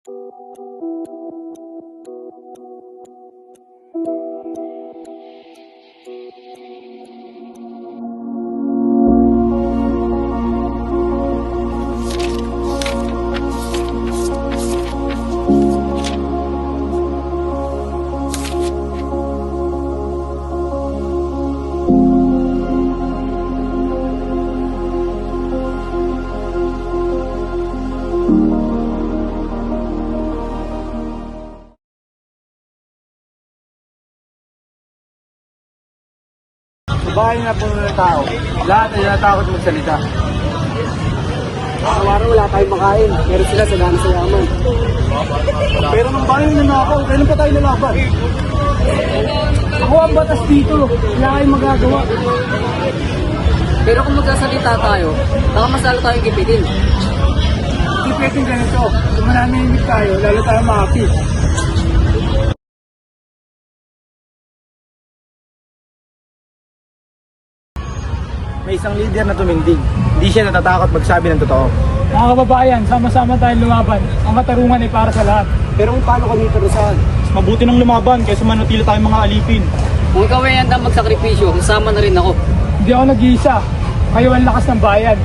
Sa bahay na puno ng tao, lahat ay natakot magsalita. Araw-araw wala tayong makain, pero sila sa dami sa yaman. Pero nung bahay na nakaw, kailan pa tayo nalaban? Ako ang batas dito, wala kayong magagawa. Pero kung magsasalita tayo, baka masalo tayong gipitin. Hindi pwedeng ganito. Kung mananimik tayo, lalo tayo maapi. May isang leader na tumindig. Hindi siya natatakot magsabi ng totoo. Mga kababayan, sama-sama tayong lumaban. Ang katarungan ay para sa lahat. Pero kung paano kami parusahan? Mabuti ng lumaban kaysa manatili tayong mga alipin. Kung ikaw ay handang magsakripisyo, kasama na rin ako. Hindi ako nag-iisa. Kayo ang lakas ng bayan.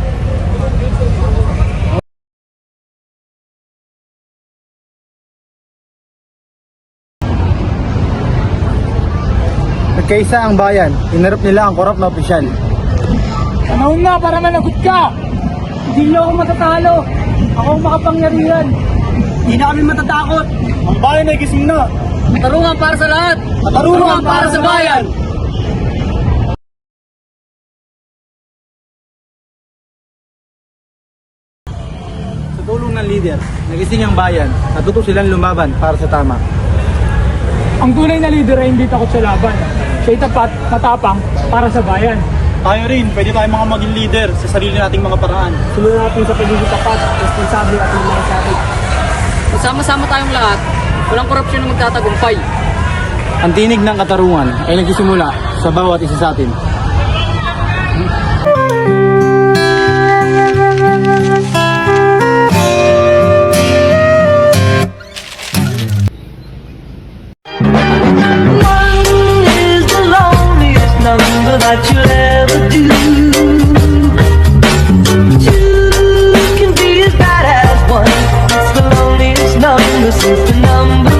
Nagkaisa ang bayan, inarap nila ang korap na opisyal. Panahon na para managot ka! Hindi niyo ako matatalo. Ako ang makapangyarihan. Hindi na kami matatakot. Ang bayan ay gising na. Katarungan para sa lahat! Katarungan para sa bayan! Sa tulong ng leader, nagising ang bayan, natuto silang lumaban para sa tama. Ang tunay na leader ay hindi takot sa laban. Siya'y tapat, matapang, para sa bayan. Tayo rin, pwede tayong mga maging leader sa sarili nating mga paraan. Simulan natin sa pagiging tapat, responsable at malasakit. Kung sama-sama tayong lahat, walang korupsyon na magtatagumpay. Ang tinig ng katarungan ay nagsisimula sa bawat isa sa atin. That you'll ever do. Two can be as bad as one. It's the loneliest number since the number